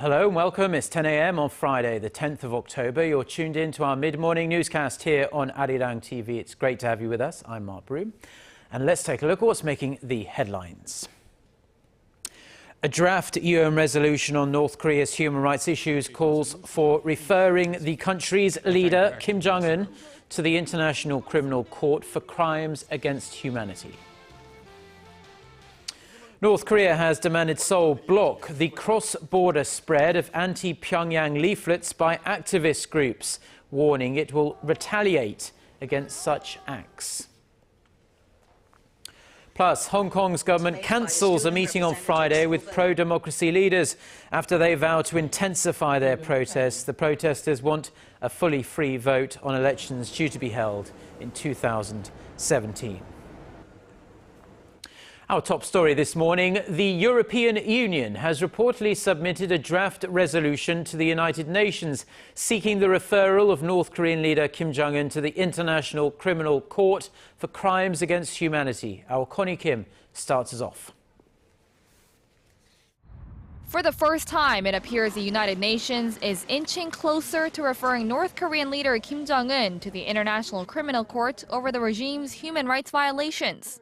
Hello and welcome. It's 10 a.m. on Friday, the 10th of October. You're tuned in to our mid-morning newscast here on Arirang TV. It's great to have you with us. I'm Mark Broome. And let's take a look at what's making the headlines. A draft UN resolution on North Korea's human rights issues calls for referring the country's leader, Kim Jong-un, to the International Criminal Court for crimes against humanity. North Korea has demanded Seoul block the cross-border spread of anti-Pyongyang leaflets by activist groups, warning it will retaliate against such acts. Plus, Hong Kong's government cancels a meeting on Friday with pro-democracy leaders after they vow to intensify their protests. The protesters want a fully free vote on elections due to be held in 2017. Our top story this morning, the European Union has reportedly submitted a draft resolution to the United Nations seeking the referral of North Korean leader Kim Jong-un to the International Criminal Court for crimes against humanity. Our Connie Kim starts us off. For the first time, it appears the United Nations is inching closer to referring North Korean leader Kim Jong-un to the International Criminal Court over the regime's human rights violations.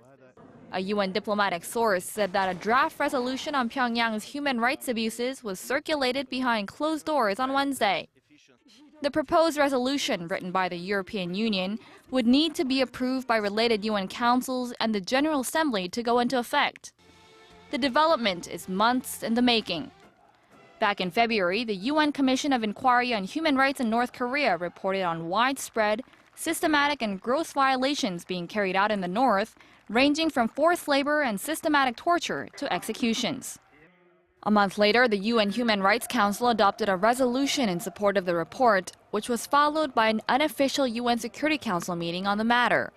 A UN diplomatic source said that a draft resolution on Pyongyang's human rights abuses was circulated behind closed doors on Wednesday. The proposed resolution, written by the European Union, would need to be approved by related UN councils and the General Assembly to go into effect. The development is months in the making. Back in February, the UN Commission of Inquiry on Human Rights in North Korea reported on widespread, systematic and gross violations being carried out in the north, ranging from forced labor and systematic torture to executions. A month later, the UN Human Rights Council adopted a resolution in support of the report, which was followed by an unofficial UN Security Council meeting on the matter.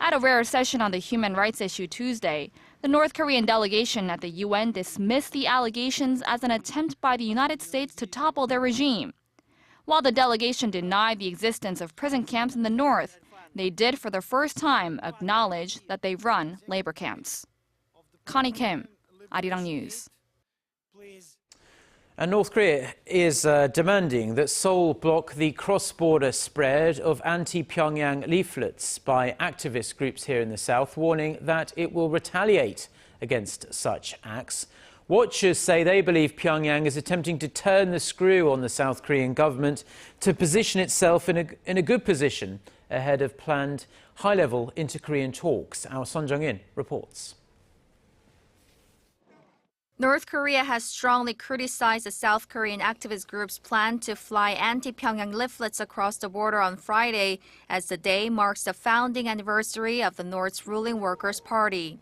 At a rare session on the human rights issue Tuesday, the North Korean delegation at the UN dismissed the allegations as an attempt by the United States to topple their regime. While the delegation denied the existence of prison camps in the north, they did for the first time acknowledge that they run labor camps. Connie Kim, Arirang News. And North Korea is demanding that Seoul block the cross-border spread of anti-Pyongyang leaflets by activist groups here in the south, warning that it will retaliate against such acts. Watchers say they believe Pyongyang is attempting to turn the screw on the South Korean government to position itself in a good position ahead of planned high-level inter-Korean talks. Our Son Jong-in reports. North Korea has strongly criticized the South Korean activist group's plan to fly anti-Pyongyang leaflets across the border on Friday, as the day marks the founding anniversary of the North's ruling Workers' Party.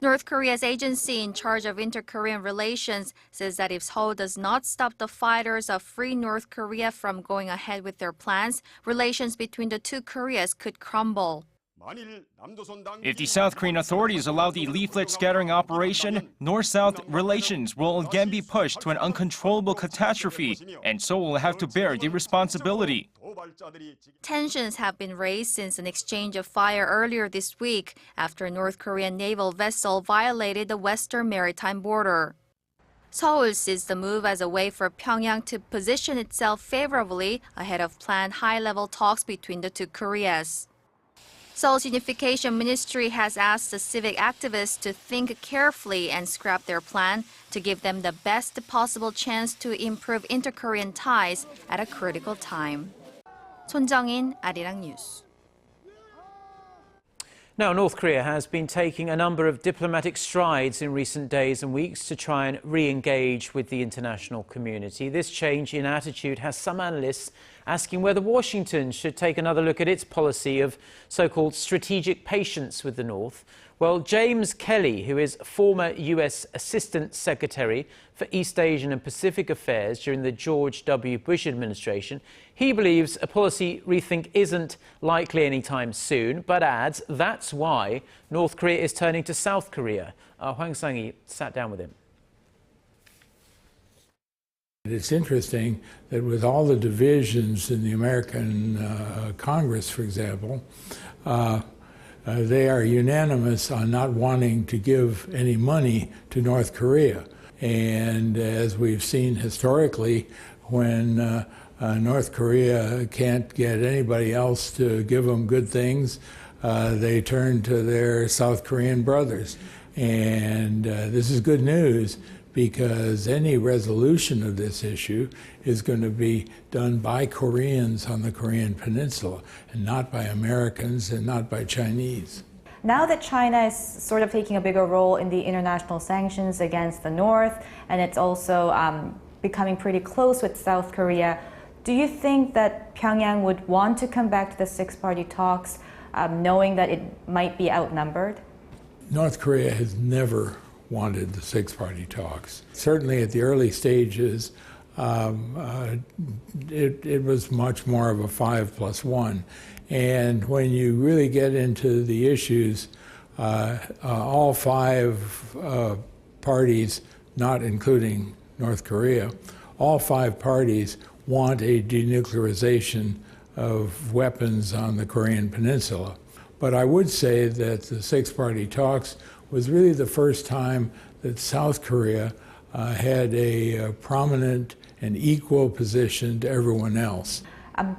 North Korea's agency in charge of inter-Korean relations says that if Seoul does not stop the fighters of Free North Korea from going ahead with their plans, relations between the two Koreas could crumble. If the South Korean authorities allow the leaflet scattering operation, North-South relations will again be pushed to an uncontrollable catastrophe, and Seoul will have to bear the responsibility. Tensions have been raised since an exchange of fire earlier this week after a North Korean naval vessel violated the western maritime border. Seoul sees the move as a way for Pyongyang to position itself favorably ahead of planned high-level talks between the two Koreas. Seoul's Unification Ministry has asked the civic activists to think carefully and scrap their plan to give them the best possible chance to improve inter-Korean ties at a critical time. Son Jong-in, Arirang News. Now, North Korea has been taking a number of diplomatic strides in recent days and weeks to try and re-engage with the international community. This change in attitude has some analysts asking whether Washington should take another look at its policy of so-called strategic patience with the North. Well, James Kelly, who is former U.S. Assistant Secretary for East Asian and Pacific Affairs during the George W. Bush administration, he believes a policy rethink isn't likely anytime soon, but adds that's why North Korea is turning to South Korea. Hwang Sang-hee sat down with him. It's interesting that with all the divisions in the American Congress, for example, they are unanimous on not wanting to give any money to North Korea. And as we've seen historically, when North Korea can't get anybody else to give them good things, they turn to their South Korean brothers. And this is good news, because any resolution of this issue is going to be done by Koreans on the Korean Peninsula, and not by Americans and not by Chinese. Now that China is sort of taking a bigger role in the international sanctions against the North, and it's also becoming pretty close with South Korea, do you think that Pyongyang would want to come back to the six-party talks, knowing that it might be outnumbered? North Korea has never wanted the six-party talks. Certainly at the early stages, it was much more of a 5+1. And when you really get into the issues, all five parties, not including North Korea, all five parties want a denuclearization of weapons on the Korean Peninsula. But I would say that the six-party talks was really the first time that South Korea had a prominent and equal position to everyone else.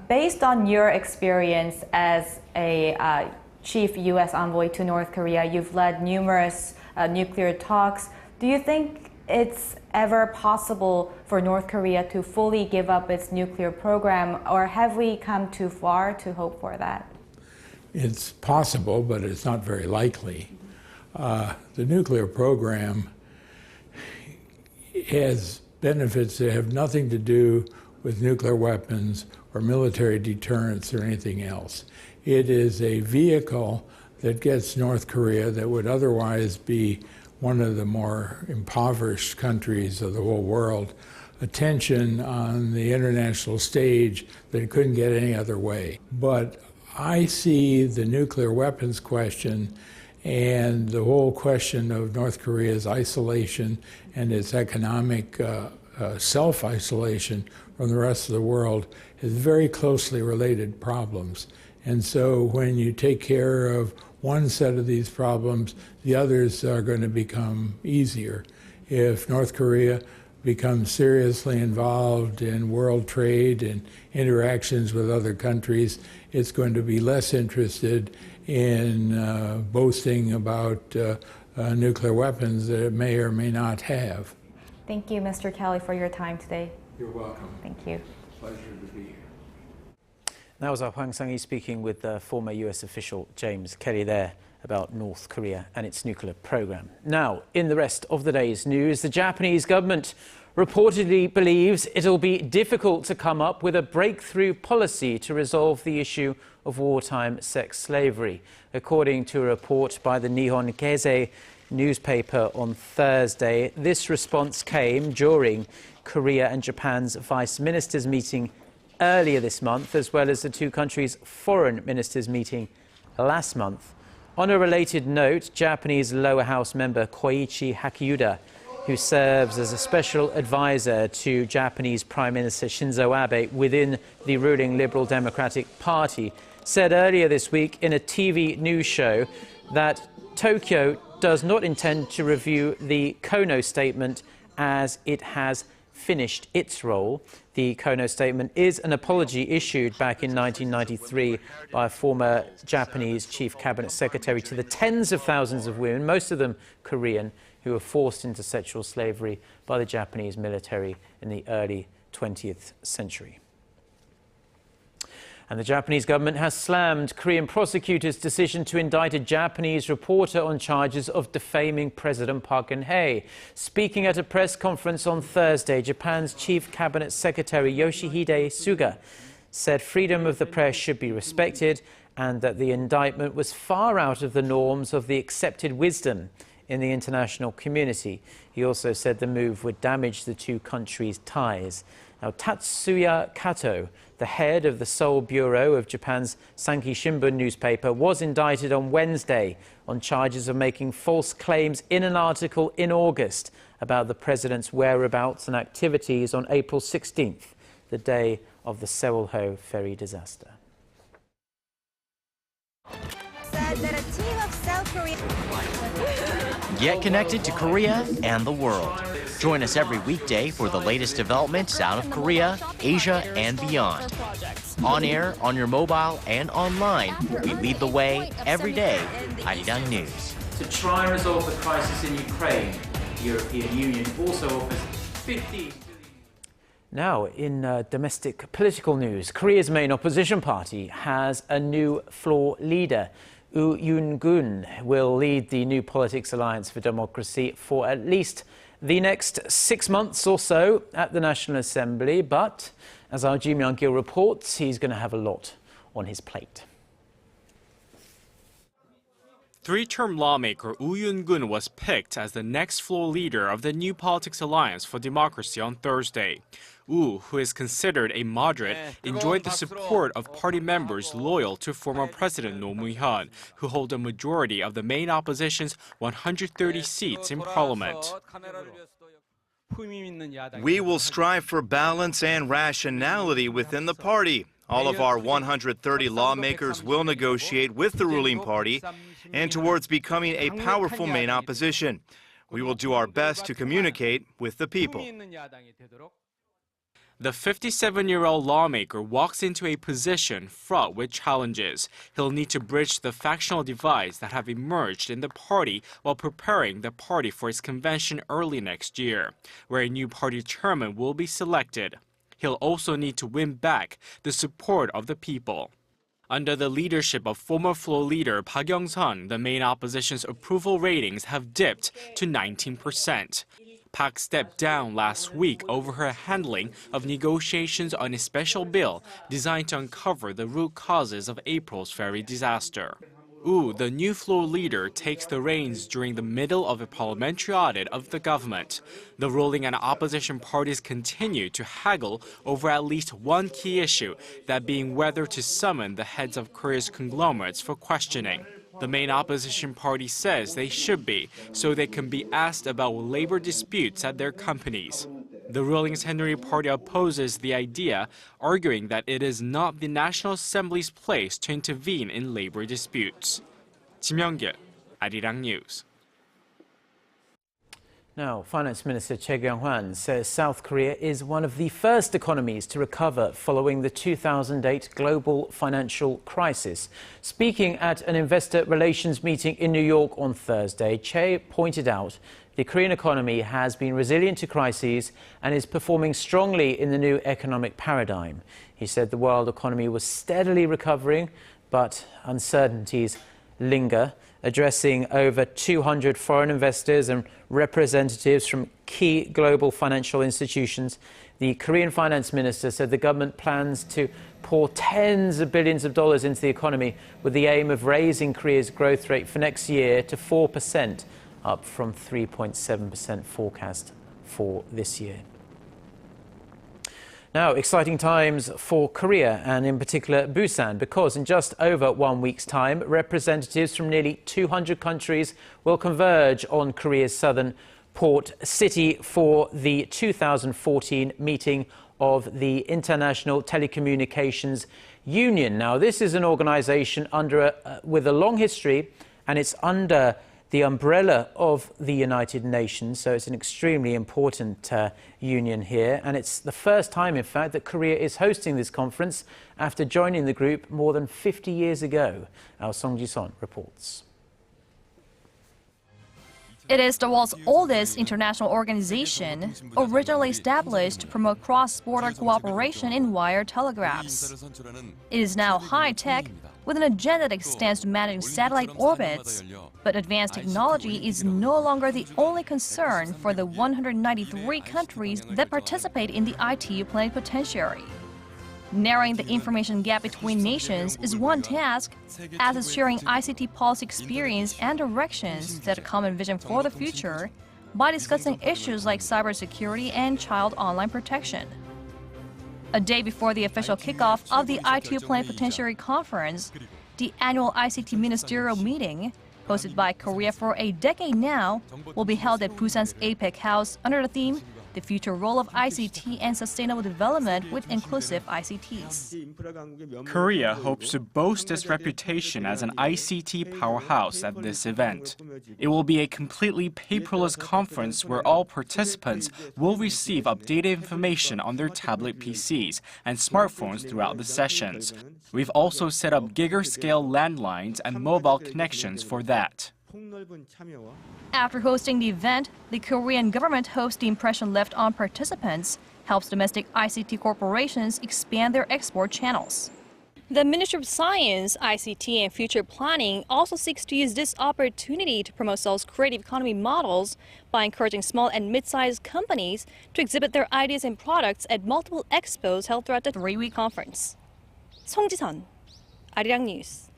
Based on your experience as a chief U.S. envoy to North Korea, you've led numerous nuclear talks. Do you think it's ever possible for North Korea to fully give up its nuclear program, or have we come too far to hope for that? It's possible, but it's not very likely. The nuclear program has benefits that have nothing to do with nuclear weapons or military deterrence or anything else. It is a vehicle that gets North Korea, that would otherwise be one of the more impoverished countries of the whole world, attention on the international stage that it couldn't get any other way. But I see the nuclear weapons question and the whole question of North Korea's isolation and its economic self-isolation from the rest of the world as very closely related problems. And so when you take care of one set of these problems, the others are going to become easier. If North Korea becomes seriously involved in world trade and interactions with other countries, it's going to be less interested in boasting about nuclear weapons that it may or may not have. Thank you, Mr. Kelly, for your time today. You're welcome. Thank you. Pleasure to be here. That was our Hwang Sang-hee speaking with former US official James Kelly there about North Korea and its nuclear program. Now, in the rest of the day's news, the Japanese government reportedly believes it'll be difficult to come up with a breakthrough policy to resolve the issue of wartime sex slavery. According to a report by the Nihon Keizai newspaper on Thursday, this response came during Korea and Japan's vice ministers meeting earlier this month, as well as the two countries' foreign ministers meeting last month. On a related note, Japanese lower house member Koichi Hakiuda, who serves as a special advisor to Japanese Prime Minister Shinzo Abe within the ruling Liberal Democratic Party, said earlier this week in a TV news show that Tokyo does not intend to review the Kono statement as it has finished its role. The Kono statement is an apology issued back in 1993 by a former Japanese chief cabinet secretary to the tens of thousands of women, most of them Korean, who were forced into sexual slavery by the Japanese military in the early 20th century. And the Japanese government has slammed Korean prosecutors' decision to indict a Japanese reporter on charges of defaming President Park Geun-hye. Speaking at a press conference on Thursday, Japan's Chief Cabinet Secretary Yoshihide Suga said freedom of the press should be respected and that the indictment was far out of the norms of the accepted wisdom in the international community. He also said the move would damage the two countries' ties. Now, Tatsuya Kato, the head of the Seoul bureau of Japan's Sankei Shimbun newspaper, was indicted on Wednesday on charges of making false claims in an article in August about the president's whereabouts and activities on April 16th, the day of the Seoul-ho ferry disaster. Said that a team of South Korean Get connected to Korea and the world. Join us every weekday for the latest developments out of Korea, Asia, and beyond. On air, on your mobile, and online, we lead the way every day. ARIRANG News. To try and resolve the crisis in Ukraine, the European Union also offers 50 Now, in domestic political news, Korea's main opposition party has a new floor leader. Woo Yoon-gun will lead the New Politics Alliance for Democracy for at least the next 6 months or so at the National Assembly. But, as our Ji Myung-gil reports, he's going to have a lot on his plate. Three-term lawmaker Woo Yoon-gun was picked as the next floor leader of the New Politics Alliance for Democracy on Thursday. Woo, who is considered a moderate, enjoyed the support of party members loyal to former President Roh Moo-hyun, who hold a majority of the main opposition's 130 seats in parliament. We will strive for balance and rationality within the party. All of our 130 lawmakers will negotiate with the ruling party and towards becoming a powerful main opposition. We will do our best to communicate with the people. The 57-year-old lawmaker walks into a position fraught with challenges. He'll need to bridge the factional divides that have emerged in the party while preparing the party for its convention early next year, where a new party chairman will be selected. He'll also need to win back the support of the people. Under the leadership of former floor leader Park Young-sun, the main opposition's approval ratings have dipped to 19%. Park stepped down last week over her handling of negotiations on a special bill designed to uncover the root causes of April's ferry disaster. Woo, the new floor leader, takes the reins during the middle of a parliamentary audit of the government. The ruling and opposition parties continue to haggle over at least one key issue, that being whether to summon the heads of Korea's conglomerates for questioning. The main opposition party says they should be, so they can be asked about labor disputes at their companies. The ruling Saenuri Party opposes the idea, arguing that it is not the National Assembly's place to intervene in labor disputes. Ji Myung-gil, ARIRANG News. Now, Finance Minister Choi Kyung-hwan says South Korea is one of the first economies to recover following the 2008 global financial crisis. Speaking at an investor relations meeting in New York on Thursday, Choi pointed out the Korean economy has been resilient to crises and is performing strongly in the new economic paradigm. He said the world economy was steadily recovering, but uncertainties linger. Addressing over 200 foreign investors and representatives from key global financial institutions, the Korean finance minister said the government plans to pour tens of billions of dollars into the economy with the aim of raising Korea's growth rate for next year to 4%, up from 3.7% forecast for this year. Now, exciting times for Korea and in particular Busan, because in just over 1 week's time, representatives from nearly 200 countries will converge on Korea's southern port city for the 2014 meeting of the International Telecommunications Union. Now, this is an organization with a long history, and it's under the umbrella of the United Nations, so it's an extremely important union here. And it's the first time, in fact, that Korea is hosting this conference after joining the group more than 50 years ago. Our Song Ji-son reports. It is the world's oldest international organization, originally established to promote cross-border cooperation in wire telegraphs. It is now high-tech, with an agenda that extends to managing satellite orbits. But advanced technology is no longer the only concern for the 193 countries that participate in the ITU plenipotentiary. Narrowing the information gap between nations is one task, as is sharing ICT policy experience and directions that a common vision for the future by discussing issues like cybersecurity and child online protection. A day before the official kickoff of the ITU Plenipotentiary Conference, the annual ICT ministerial meeting, hosted by Korea for a decade now, will be held at Busan's APEC House under the theme the future role of ICT and sustainable development with inclusive ICTs. Korea hopes to boast its reputation as an ICT powerhouse at this event. It will be a completely paperless conference where all participants will receive updated information on their tablet PCs and smartphones throughout the sessions. We've also set up giga-scale landlines and mobile connections for that. After hosting the event, the Korean government hopes the impression left on participants helps domestic ICT corporations expand their export channels. The Ministry of Science, ICT and Future Planning also seeks to use this opportunity to promote Seoul's creative economy models by encouraging small and mid-sized companies to exhibit their ideas and products at multiple expos held throughout the 3-week conference. 송지선, 아리랑 뉴스.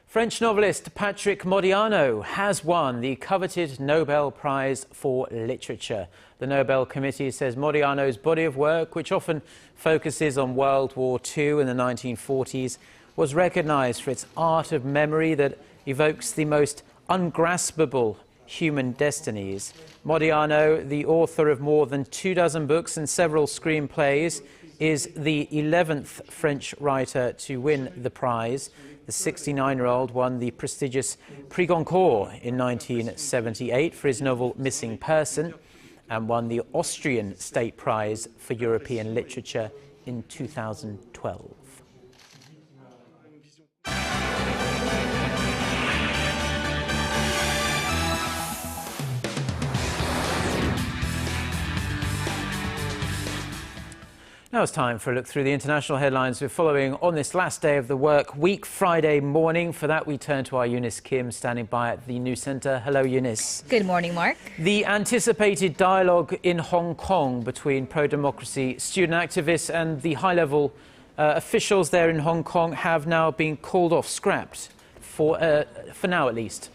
French novelist Patrick Modiano has won the coveted Nobel Prize for Literature. The Nobel Committee says Modiano's body of work, which often focuses on World War II and the 1940s, was recognized for its art of memory that evokes the most ungraspable human destinies. Modiano, the author of more than 24 books and several screenplays, is the 11th French writer to win the prize. The 69-year-old won the prestigious Prix Goncourt in 1978 for his novel Missing Person and won the Austrian State Prize for European Literature in 2012. Now it's time for a look through the international headlines we're following on this last day of the work week, Friday morning. For that, we turn to our Eunice Kim, standing by at the News Centre. Hello, Eunice. Good morning, Mark. The anticipated dialogue in Hong Kong between pro-democracy student activists and the high-level officials there in Hong Kong have now been called off, scrapped, for now at least.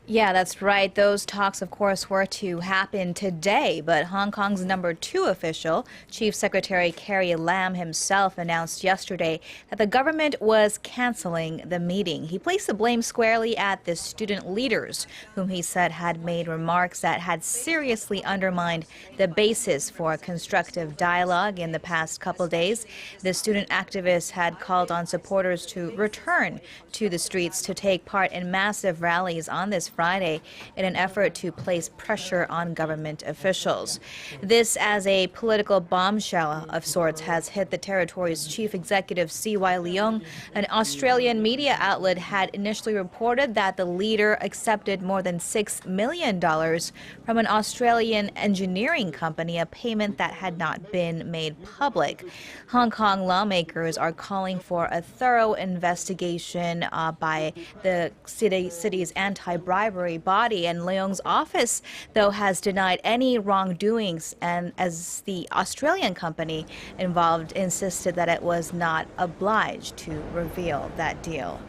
Yeah, that's right. Those talks, of course, were to happen today, but Hong Kong's #2 official, Chief Secretary Carrie Lam himself, announced yesterday that the government was canceling the meeting. He placed the blame squarely at the student leaders, whom he said had made remarks that had seriously undermined the basis for constructive dialogue in the past couple days. The student activists had called on supporters to return to the streets to take part in massive rallies on this Friday in an effort to place pressure on government officials. This, as a political bombshell of sorts, has hit the territory's chief executive, C.Y. Leung. An Australian media outlet had initially reported that the leader accepted more than $6 million from an Australian engineering company, a payment that had not been made public. Hong Kong lawmakers are calling for a thorough investigation by the city's anti-bribery body, and Leung's office, though, has denied any wrongdoings, and as the Australian company involved insisted that it was not obliged to reveal that deal.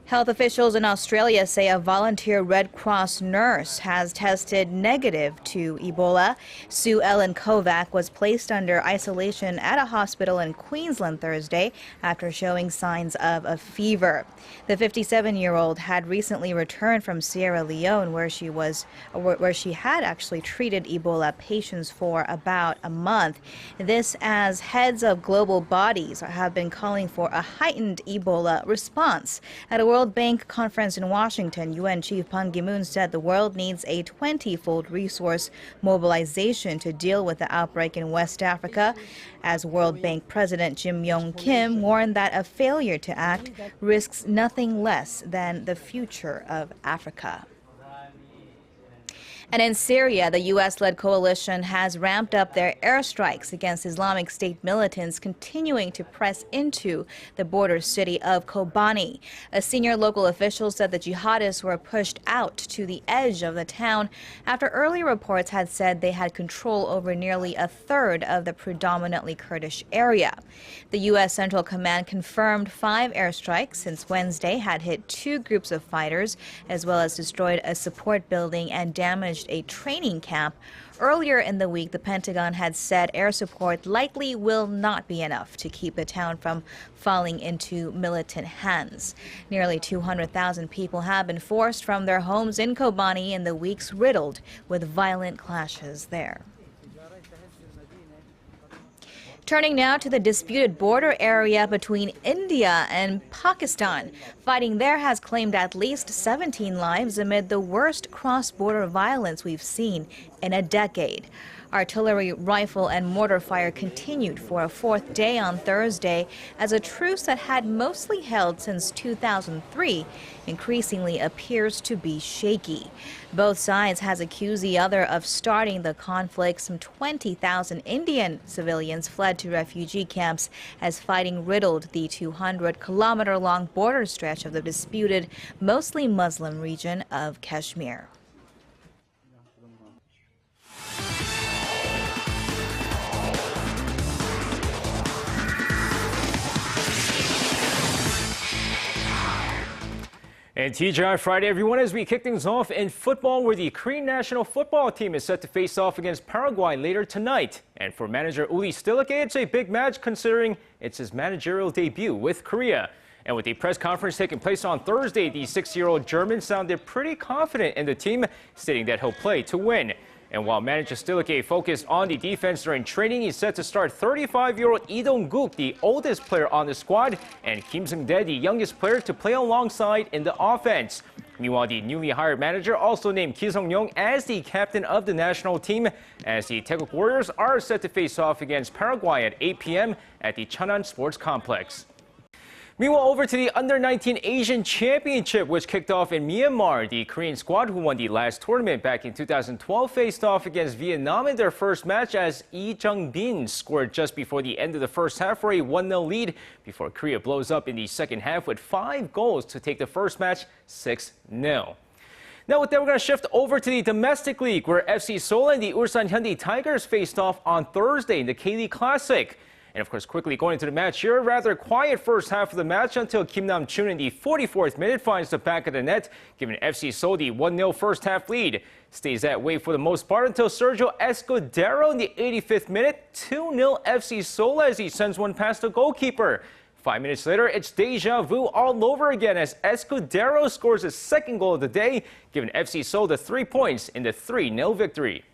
Health officials in Australia say a volunteer Red Cross nurse has tested negative to Ebola. Sue Ellen Kovac was placed under isolation at a hospital in Queensland Thursday after showing signs of a fever. The 57-year-old had recently returned from Sierra Leone, where she had actually treated Ebola patients for about a month. This, as heads of global bodies have been calling for a heightened Ebola response. At a World Bank conference in Washington, UN Chief Ban Ki-moon said the world needs a 20-fold resource mobilization to deal with the outbreak in West Africa, as World Bank President Jim Yong Kim warned that a failure to act risks nothing less than the future of Africa. And in Syria, the U.S.-led coalition has ramped up their airstrikes against Islamic State militants, continuing to press into the border city of Kobani. A senior local official said the jihadists were pushed out to the edge of the town after earlier reports had said they had control over nearly a third of the predominantly Kurdish area. The U.S. Central Command confirmed 5 airstrikes since Wednesday had hit 2 groups of fighters, as well as destroyed a support building and damaged managed a training camp. Earlier in the week, the Pentagon had said air support likely will not be enough to keep the town from falling into militant hands. Nearly 200,000 people have been forced from their homes in Kobani in the weeks riddled with violent clashes there. Turning now to the disputed border area between India and Pakistan. Fighting there has claimed at least 17 lives amid the worst cross-border violence we've seen in a decade. Artillery, rifle, and mortar fire continued for a fourth day on Thursday as a truce that had mostly held since 2003 increasingly appears to be shaky. Both sides has accused the other of starting the conflict. Some 20,000 Indian civilians fled to refugee camps as fighting riddled the 200-kilometer-long border stretch of the disputed, mostly Muslim region of Kashmir. And TGI Friday, everyone, as we kick things off in football, where the Korean national football team is set to face off against Paraguay later tonight. And for manager Uli Stilicke, it's a big match considering it's his managerial debut with Korea. And with the press conference taking place on Thursday, the 6-year-old German sounded pretty confident in the team, stating that he'll play to win. And while manager Stilicke focused on the defense during training, he's set to start 35-year-old Lee Dong-guk, the oldest player on the squad, and Kim Seung-dae, the youngest player, to play alongside in the offense. Meanwhile, the newly hired manager also named Ki Sung-young as the captain of the national team, as the Taeguk Warriors are set to face off against Paraguay at 8 p.m. at the Cheonan Sports Complex. Meanwhile, over to the Under-19 Asian Championship, which kicked off in Myanmar. The Korean squad, who won the last tournament back in 2012, faced off against Vietnam in their first match as Lee Jung-bin scored just before the end of the first half for a 1-0 lead before Korea blows up in the second half with 5 goals to take the first match 6-0. Now with that, we're going to shift over to the domestic league, where FC Seoul and the Ulsan Hyundai Tigers faced off on Thursday in the K-League Classic. And of course, quickly going into the match here, rather quiet first half of the match until Kim Nam-chun in the 44th minute finds the back of the net, giving FC Seoul the 1-0 first half lead. Stays that way for the most part until Sergio Escudero in the 85th minute, 2-0 FC Seoul as he sends one past the goalkeeper. 5 minutes later, it's deja vu all over again as Escudero scores his second goal of the day, giving FC Seoul the 3 points in the 3-0 victory.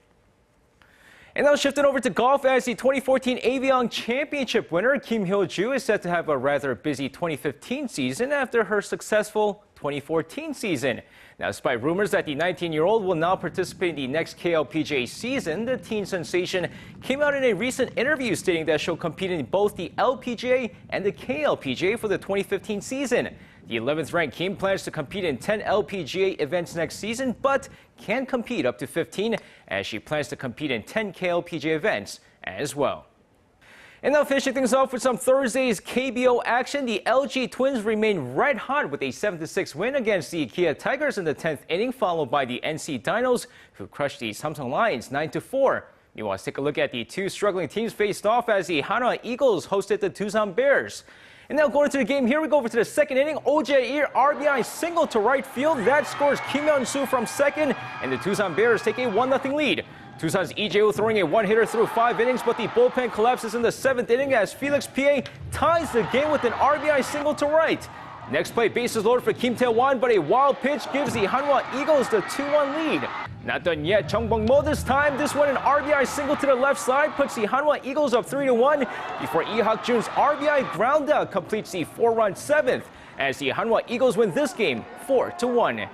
And now shifting over to golf, as the 2014 ARIRANG Championship winner Kim Hyo-ju is set to have a rather busy 2015 season after her successful 2014 season. Now, despite rumors that the 19-year-old will now participate in the next KLPGA season, the teen sensation came out in a recent interview stating that she'll compete in both the LPGA and the KLPGA for the 2015 season. The 11th-ranked Kim plans to compete in 10 LPGA events next season, but can compete up to 15, as she plans to compete in 10 KLPGA events as well. And now finishing things off with some Thursday's KBO action, the LG Twins remain red hot with a 7-6 win against the Kia Tigers in the 10th inning, followed by the NC Dinos, who crushed the Samsung Lions 9-4. Meanwhile, let's take a look at the two struggling teams faced off as the Hanwha Eagles hosted the Tucson Bears. And now going to the game, here we go over to the second inning. Oh Jae-il RBI single to right field. That scores Kim Hyun-soo from second, and the Tucson Bears take a 1-0 lead. Tucson's EJ throwing a one-hitter through 5 innings, but the bullpen collapses in the 7th inning as Felix Pie ties the game with an RBI single to right. Next play, bases loaded for Kim Tae-won, but a wild pitch gives the Hanwha Eagles the 2-1 lead. Not done yet. Chung Bong-mo this time. This one, an RBI single to the left side, puts the Hanwha Eagles up 3-1 before Lee Hak-jun's RBI ground out completes the 4-run 7th as the Hanwha Eagles win this game 4-1.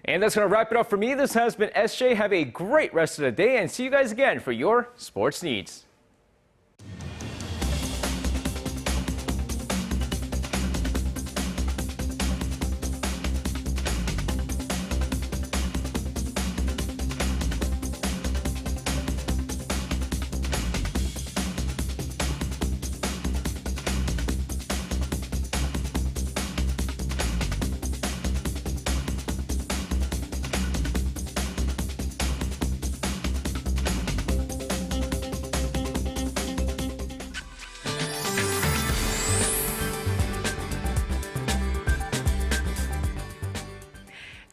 And that's going to wrap it up for me. This has been SJ. Have a great rest of the day and see you guys again for your sports needs.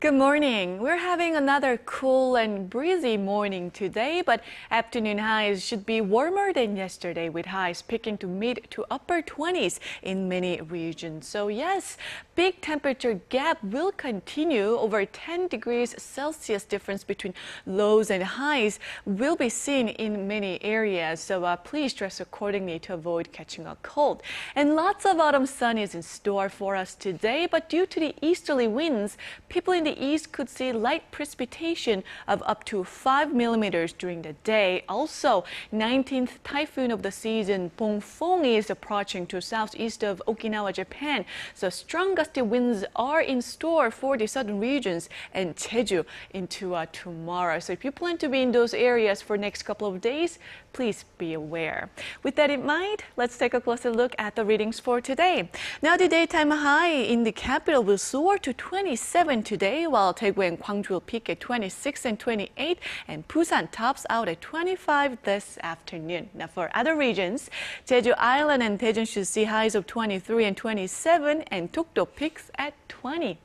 Good morning. We're having another cool and breezy morning today, but afternoon highs should be warmer than yesterday, with highs peaking to mid to upper 20s in many regions. So yes, big temperature gap will continue. Over 10 degrees Celsius difference between lows and highs will be seen in many areas. So please dress accordingly to avoid catching a cold. And lots of autumn sun is in store for us today, but due to the easterly winds, people in the east could see light precipitation of up to 5 millimeters during the day. Also, 19th typhoon of the season, Bongfong, is approaching to southeast of Okinawa, Japan. So strong gusty winds are in store for the southern regions and Jeju into tomorrow. So if you plan to be in those areas for next couple of days, please be aware. With that in mind, let's take a closer look at the readings for today. Now, the daytime high in the capital will soar to 27 today, while Daegu and Gwangju will peak at 26 and 28, and Busan tops out at 25 this afternoon. Now, for other regions, Jeju Island and Daejeon should see highs of 23 and 27, and Dokdo peaks at 20.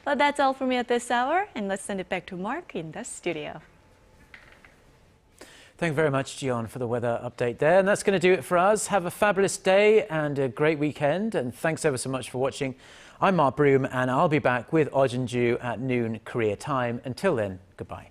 But that's all for me at this hour, and let's send it back to Mark in the studio. Thank you very much, Jion, for the weather update there. And that's going to do it for us. Have a fabulous day and a great weekend. And thanks ever so much for watching. I'm Mark Broome, and I'll be back with Ojin Ju at noon Korea time. Until then, goodbye.